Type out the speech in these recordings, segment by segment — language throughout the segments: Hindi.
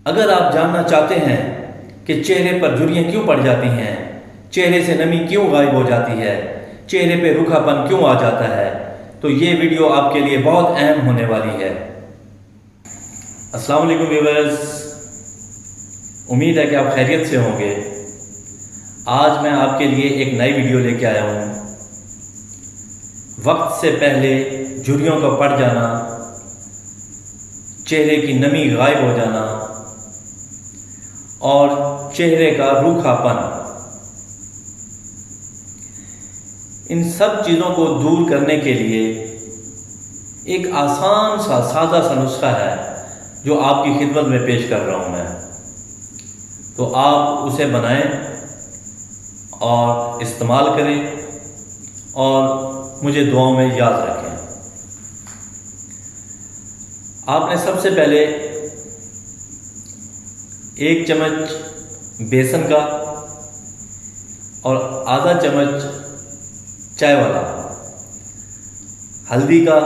अगर आप जानना चाहते हैं कि चेहरे पर झुर्रियाँ क्यों पड़ जाती हैं, चेहरे से नमी क्यों गायब हो जाती है, चेहरे पे रूखापन क्यों आ जाता है, तो ये वीडियो आपके लिए बहुत अहम होने वाली है। अस्सलाम वालेकुम व्यूअर्स, उम्मीद है कि आप खैरियत से होंगे। आज मैं आपके लिए एक नई वीडियो लेके आया हूँ। वक्त से पहले झुर्रियों का पड़ जाना, चेहरे की नमी गायब हो जाना और चेहरे का रूखापन, इन सब चीज़ों को दूर करने के लिए एक आसान सा सादा सा नुस्खा है जो आपकी खिदमत में पेश कर रहा हूँ मैं। तो आप उसे बनाएं और इस्तेमाल करें और मुझे दुआओं में याद रखें। आपने सबसे पहले 1 चम्मच बेसन का और आधा चम्मच चाय वाला हल्दी का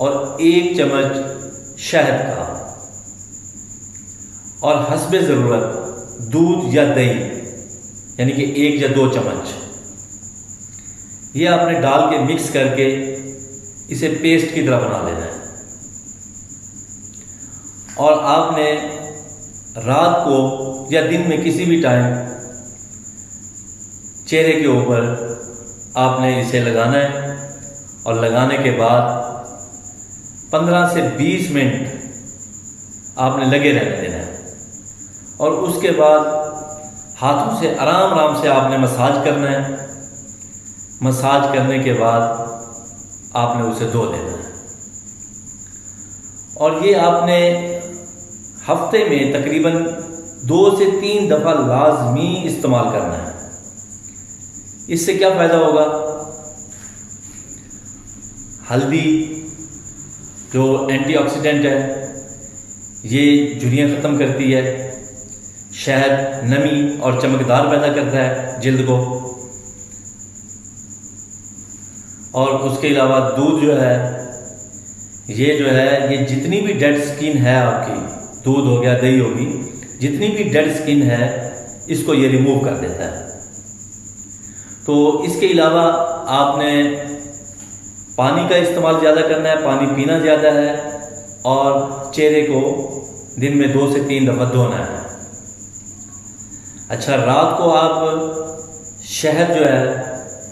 और 1 चम्मच शहद का और हस्बे ज़रूरत दूध या दही, यानी कि 1 या 2 चम्मच, ये आपने डाल के मिक्स करके इसे पेस्ट की तरह बना लेना है। और आपने रात को या दिन में किसी भी टाइम चेहरे के ऊपर आपने इसे लगाना है और लगाने के बाद 15 से 20 मिनट आपने लगे रहने देना है और उसके बाद हाथों से आराम आराम से आपने मसाज करना है। मसाज करने के बाद आपने उसे धो लेना है और ये आपने हफ्ते में तकरीबन 2 से 3 दफ़ा लाजमी इस्तेमाल करना है। इससे क्या फ़ायदा होगा? हल्दी जो एंटीऑक्सीडेंट है, ये झुर्रियाँ ख़त्म करती है। शहद नमी और चमकदार पैदा करता है जिल्द को। और उसके अलावा दूध जो है, ये जितनी भी डेड स्किन है आपकी, दूध हो गया, दही होगी, जितनी भी डेड स्किन है इसको ये रिमूव कर देता है। तो इसके अलावा आपने पानी का इस्तेमाल ज़्यादा करना है, पानी पीना ज़्यादा है और चेहरे को दिन में 2 से 3 दफ़ा धोना है। अच्छा, रात को आप शहद जो है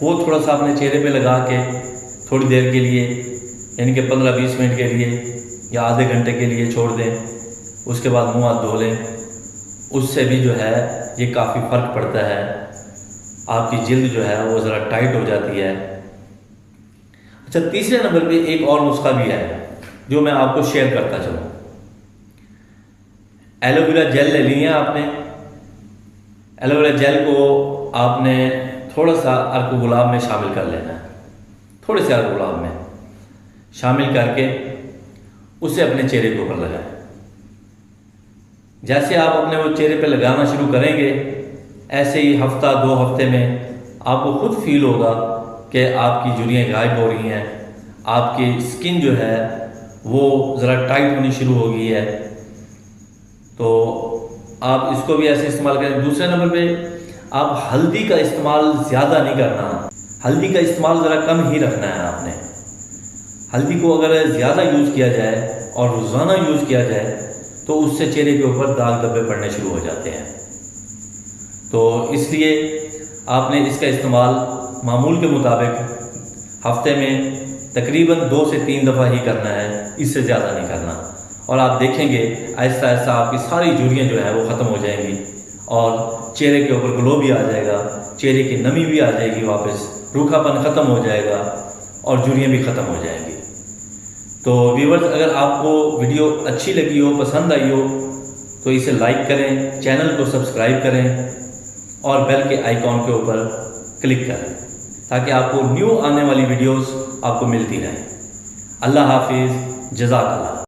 वो थोड़ा सा अपने चेहरे पे लगा के थोड़ी देर के लिए, यानी कि 15-20 मिनट के लिए या आधे घंटे के लिए छोड़ दें। उसके बाद मुँह हाथ धो लें। उससे भी जो है ये काफ़ी फ़र्क पड़ता है, आपकी जिल्द जो है वो ज़रा टाइट हो जाती है। अच्छा, तीसरे नंबर पे एक और नुस्खा भी है जो मैं आपको शेयर करता चलूँ। एलोवेरा जेल ले ली है आपने। एलोवेरा जेल को आपने थोड़ा सा अर्क गुलाब में शामिल कर लेना है। थोड़े से अर्क गुलाब में शामिल करके उसे अपने चेहरे के ऊपर लगाएं। जैसे आप अपने वो चेहरे पे लगाना शुरू करेंगे, ऐसे ही हफ्ता 2 हफ्ते में आपको खुद फील होगा कि आपकी झुर्रियाँ गायब हो रही हैं, आपकी स्किन जो है वो ज़रा टाइट होनी शुरू हो गई है। तो आप इसको भी ऐसे इस्तेमाल करें। दूसरे नंबर पे आप हल्दी का इस्तेमाल ज़्यादा नहीं करना। हल्दी का इस्तेमाल ज़रा कम ही रखना है आपने। हल्दी को अगर ज़्यादा यूज़ किया जाए और रोज़ाना यूज़ किया जाए तो उससे चेहरे के ऊपर दाग धब्बे पड़ने शुरू हो जाते हैं। तो इसलिए आपने इसका इस्तेमाल मामूल के मुताबिक हफ्ते में तकरीबन 2 से 3 दफ़ा ही करना है, इससे ज़्यादा नहीं करना। और आप देखेंगे आहिस्ता आहिस्ता आपकी सारी झुर्रियाँ जो है वो ख़त्म हो जाएंगी और चेहरे के ऊपर ग्लो भी आ जाएगा, चेहरे की नमी भी आ जाएगी वापस, रूखापन ख़त्म हो जाएगा और झुर्रियाँ भी ख़त्म हो जाएंगी। तो व्यूअर्स, अगर आपको वीडियो अच्छी लगी हो, पसंद आई हो, तो इसे लाइक करें, चैनल को सब्सक्राइब करें और बेल के आइकॉन के ऊपर क्लिक करें ताकि आपको न्यू आने वाली वीडियोस आपको मिलती रहें। अल्लाह हाफिज़, जज़ाकल्लाह।